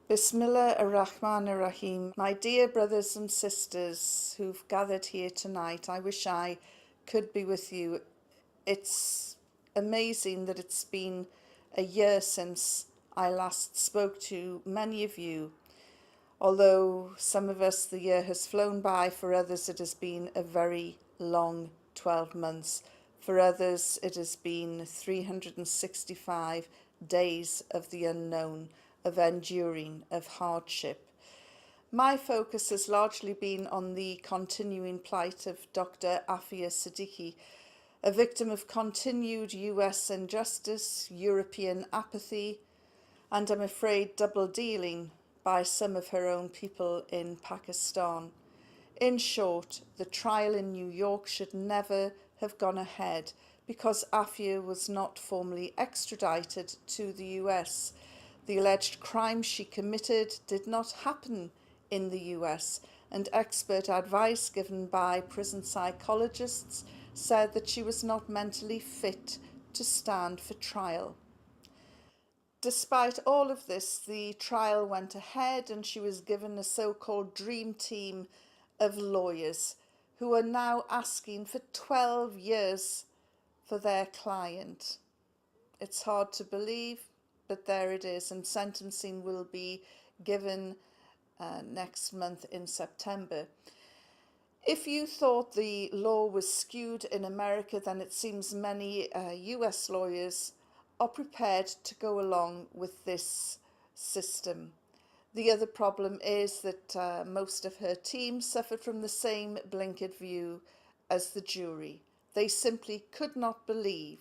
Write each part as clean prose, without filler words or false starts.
Bismillah ar-Rahman ar-Rahim. My dear brothers and sisters who've gathered here tonight, I wish I could be with you. It's amazing that it's been a year since I last spoke to many of you. Although some of us, the year has flown by, for others it has been a very long 12 months. For others it has been 365 days of the unknown, of enduring, of hardship. My focus has largely been on the continuing plight of Dr. Aafia Siddiqui, a victim of continued US injustice, European apathy, and I'm afraid double dealing by some of her own people in Pakistan. In short, the trial in New York should never have gone ahead because Aafia was not formally extradited to the US. The alleged crime she committed did not happen in the US, and expert advice given by prison psychologists said that she was not mentally fit to stand for trial. Despite all of this, the trial went ahead and she was given a so-called dream team of lawyers who are now asking for 12 years for their client. It's hard to believe, but there it is, and sentencing will be given next month in September. If you thought the law was skewed in America, then it seems many US lawyers are prepared to go along with this system. The other problem is that most of her team suffered from the same blinkered view as the jury. They simply could not believe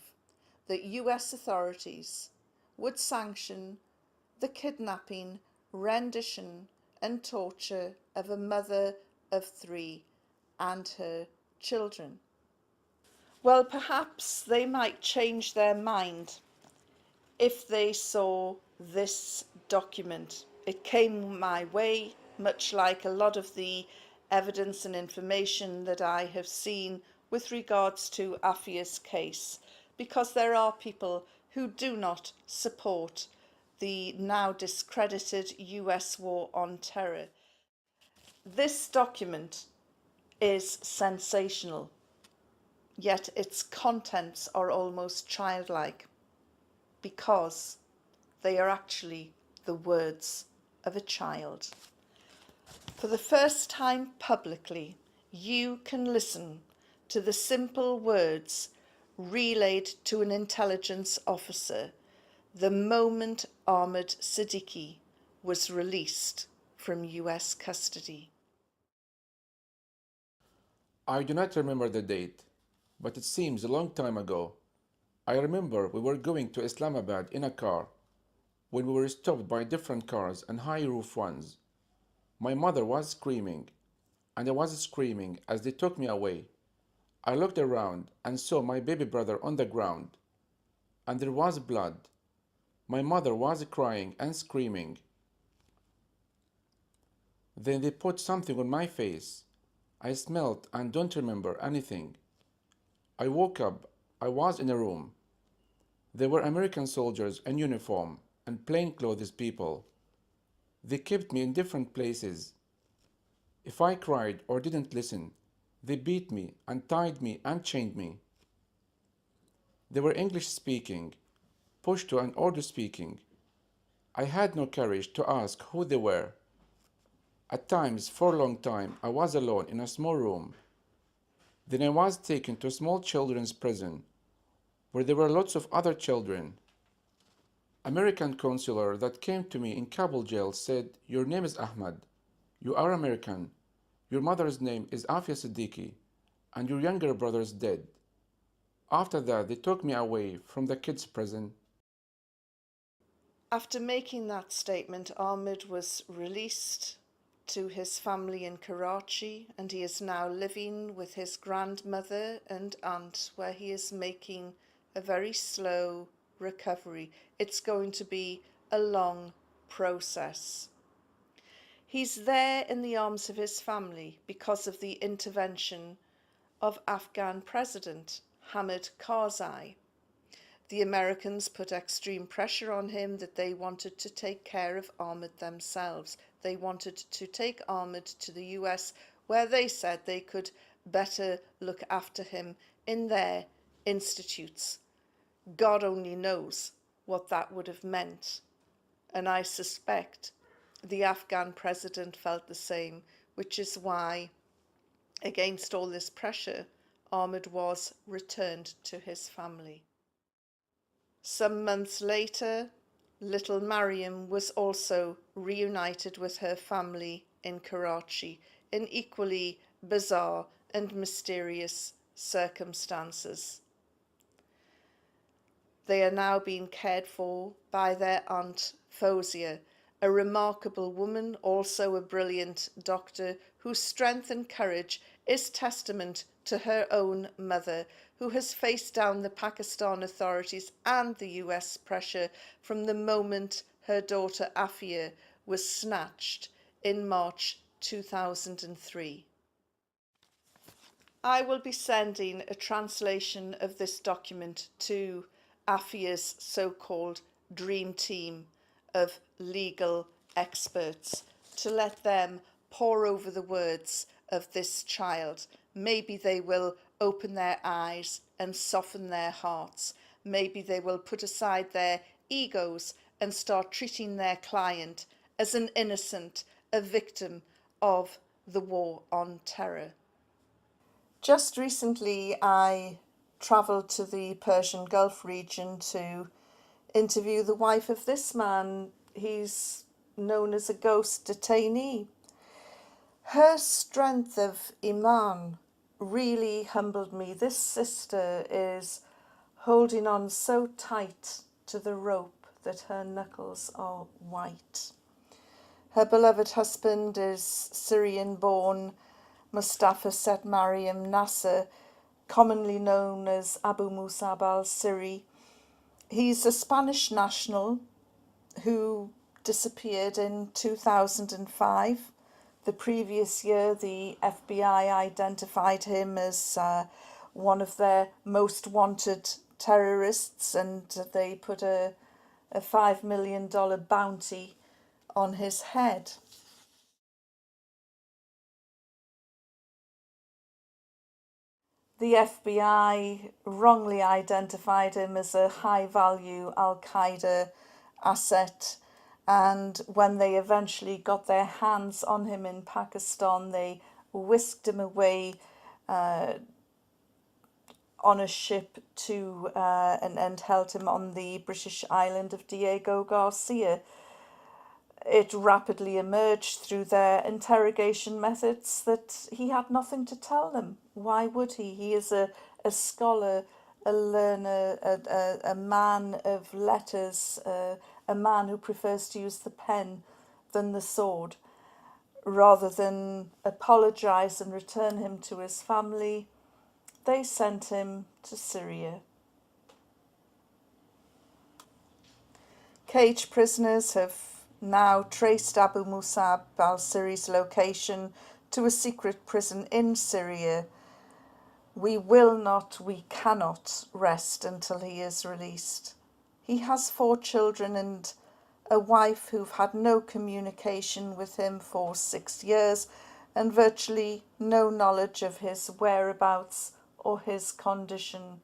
that US authorities would sanction the kidnapping, rendition and torture of a mother of 3 and her children. Well, perhaps they might change their mind if they saw this document. It came my way, much like a lot of the evidence and information that I have seen with regards to Aafia's case, because there are people who do not support the now discredited US war on terror. This document is sensational, yet its contents are almost childlike, because they are actually the words of a child. For the first time publicly, you can listen to the simple words relayed to an intelligence officer the moment Ahmad Siddiqui was released from US custody. I do not remember the date, but it seems a long time ago. I remember we were going to Islamabad in a car when we were stopped by different cars and high roof ones. My mother was screaming, and I was screaming as they took me away. I looked around and saw my baby brother on the ground, and there was blood. My mother was crying and screaming. Then they put something on my face. I smelled and don't remember anything. I woke up. I was in a room. There were American soldiers in uniform and plainclothes people. They kept me in different places. If I cried or didn't listen, they beat me and tied me and chained me. They were English speaking, Pashto and Urdu speaking. I had no courage to ask who they were. At times, for a long time, I was alone in a small room. Then I was taken to a small children's prison, where there were lots of other children. American consular that came to me in Kabul jail said, "Your name is Ahmad. You are American. Your mother's name is Aafia Siddiqui, and your younger brother is dead." After that, they took me away from the kids' prison. After making that statement, Ahmad was released to his family in Karachi, and he is now living with his grandmother and aunt, where he is making a very slow recovery. It's going to be a long process. He's there in the arms of his family because of the intervention of Afghan President Hamid Karzai. The Americans put extreme pressure on him that they wanted to take care of Ahmad themselves. They wanted to take Ahmad to the US, where they said they could better look after him in their institutes. God only knows what that would have meant. And I suspect the Afghan president felt the same, which is why, against all this pressure, Ahmad was returned to his family. Some months later, little Mariam was also reunited with her family in Karachi in equally bizarre and mysterious circumstances. They are now being cared for by their aunt Fozia, a remarkable woman, also a brilliant doctor, whose strength and courage is testament to her own mother, who has faced down the Pakistan authorities and the US pressure from the moment her daughter Aafia was snatched in March 2003. I will be sending a translation of this document to Aafia's so-called dream team of legal experts to let them pore over the words of this child. Maybe they will open their eyes and soften their hearts. Maybe they will put aside their egos and start treating their client as an innocent, a victim of the war on terror. Just recently, I travelled to the Persian Gulf region to interview the wife of this man. He's known as a ghost detainee. Her strength of iman really humbled me. This sister is holding on so tight to the rope that her knuckles are white. Her beloved husband is Syrian-born Mustafa Setmariam Naser, commonly known as Abu Musab al-Siri. He's a Spanish national who disappeared in 2005. The previous year, the FBI identified him as one of their most wanted terrorists, and they put a $5 million bounty on his head. The FBI wrongly identified him as a high-value Al-Qaeda asset, and when they eventually got their hands on him in Pakistan, they whisked him away on a ship to and held him on the British island of Diego Garcia. It rapidly emerged through their interrogation methods that he had nothing to tell them. Why would he? He is a scholar, a learner, a man of letters, a man who prefers to use the pen than the sword. Rather than apologise and return him to his family, they sent him to Syria. Cage prisoners have now traced Abu Musab al-Siri's location to a secret prison in Syria. We cannot rest until he is released. He has 4 children and a wife who've had no communication with him for 6 years and virtually no knowledge of his whereabouts or his condition.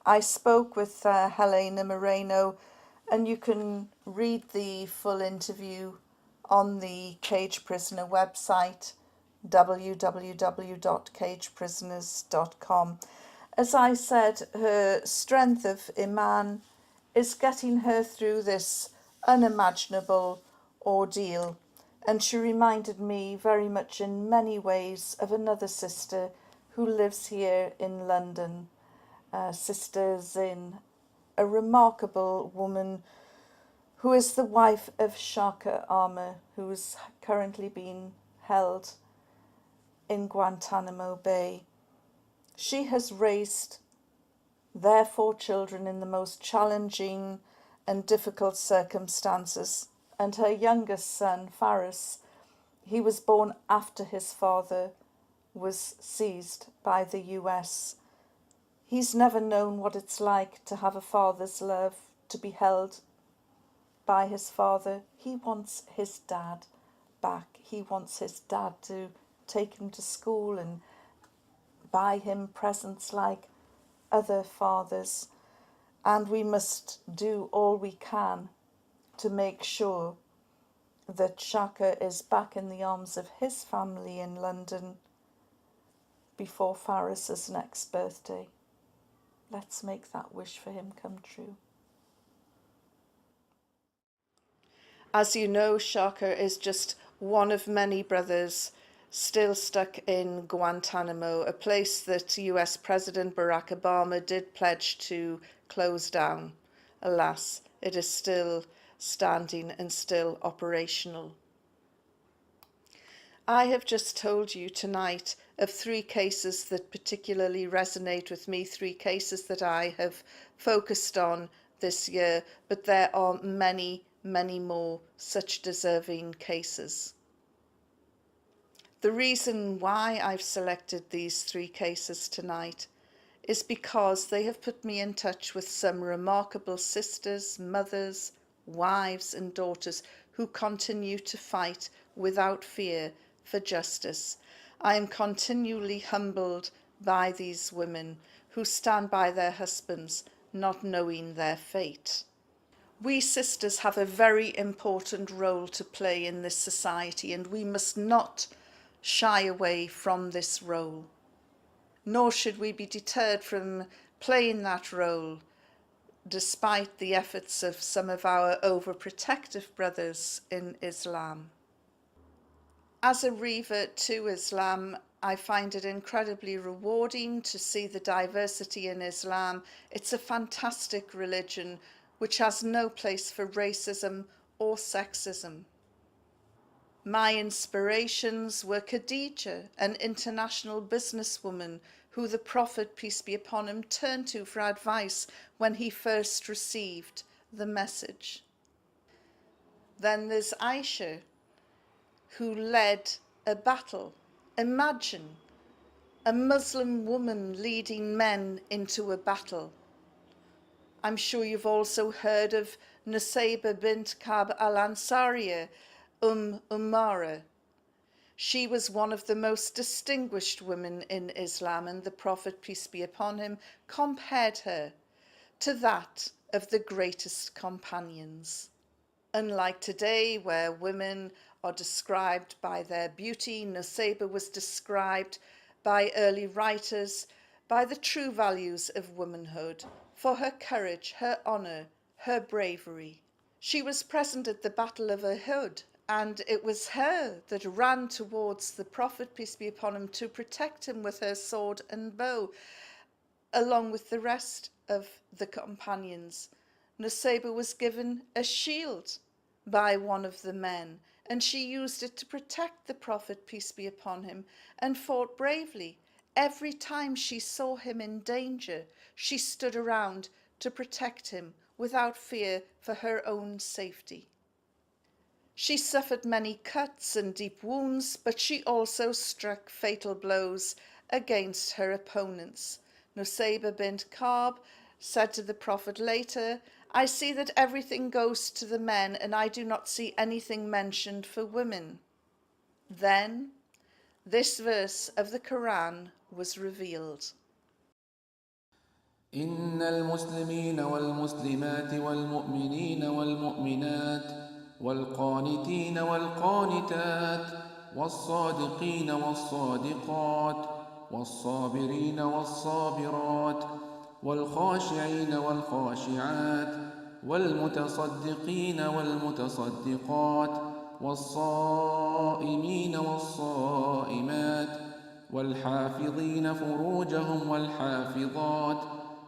I spoke with Helena Moreno, and you can read the full interview on the Cage Prisoner website, www.cageprisoners.com. As I said, her strength of iman is getting her through this unimaginable ordeal, and she reminded me very much in many ways of another sister who lives here in London, Sister Zin, a remarkable woman who is the wife of Shaker Aamer, who is currently being held in Guantanamo Bay. She has raised their 4 children in the most challenging and difficult circumstances, and her youngest son, Faris, he was born after his father was seized by the US. He's never known what it's like to have a father's love, to be held by his father. He wants his dad back. He wants his dad to take him to school and buy him presents like other fathers. And we must do all we can to make sure that Shaker is back in the arms of his family in London before Faris's next birthday. Let's make that wish for him come true. As you know, Shaker is just one of many brothers still stuck in Guantanamo, a place that US President Barack Obama did pledge to close down. Alas, it is still standing and still operational. I have just told you tonight of 3 cases that particularly resonate with me, 3 cases that I have focused on this year, but there are many, many more such deserving cases. The reason why I've selected these 3 cases tonight is because they have put me in touch with some remarkable sisters, mothers, wives and daughters who continue to fight without fear for justice. I am continually humbled by these women who stand by their husbands, not knowing their fate. We sisters have a very important role to play in this society, and we must not shy away from this role. Nor should we be deterred from playing that role despite the efforts of some of our overprotective brothers in Islam. As a revert to Islam, I find it incredibly rewarding to see the diversity in Islam. It's a fantastic religion which has no place for racism or sexism. My inspirations were Khadija, an international businesswoman who the Prophet, peace be upon him, turned to for advice when he first received the message. Then there's Aisha, who led a battle. Imagine a Muslim woman leading men into a battle. I'm sure you've also heard of Nusayba bint Kab al-Ansariya, Umara. She was one of the most distinguished women in Islam, and the Prophet, peace be upon him, compared her to that of the greatest companions. Unlike today, where women are described by their beauty, Nusayba was described by early writers by the true values of womanhood, for her courage, her honour, her bravery. She was present at the Battle of Uhud, and it was her that ran towards the Prophet, peace be upon him, to protect him with her sword and bow, along with the rest of the companions. Nusayba was given a shield by one of the men, and she used it to protect the Prophet, peace be upon him, and fought bravely. Every time she saw him in danger, she stood around to protect him without fear for her own safety. She suffered many cuts and deep wounds, but she also struck fatal blows against her opponents. Nusayba bint Kab said to the Prophet later, "I see that everything goes to the men, and I do not see anything mentioned for women." Then this verse of the Quran was revealed. إن المسلمين والمسلمات والمؤمنين والمؤمنات والقانتين والقانتات والصادقين والصادقات والصابرين والصابرات والخاشعين والخاشعات والمتصدقين والمتصدقات والصائمين والصائمات والحافظين فروجهم والحافظات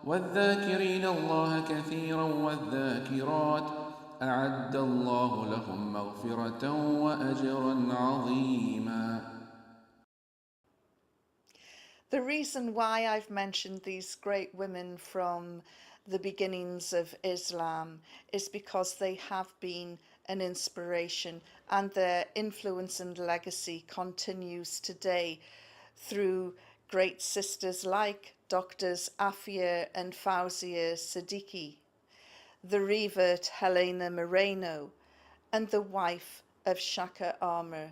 والذاكرين الله كثيرا والذاكرات أعد الله لهم مغفرة وأجرا عظيما. The reason why I've mentioned these great women from the beginnings of Islam is because they have been an inspiration, and their influence and legacy continues today through great sisters like Doctors Aafia and Fauzia Siddiqui, the revert Helena Moreno, and the wife of Shaker Aamer,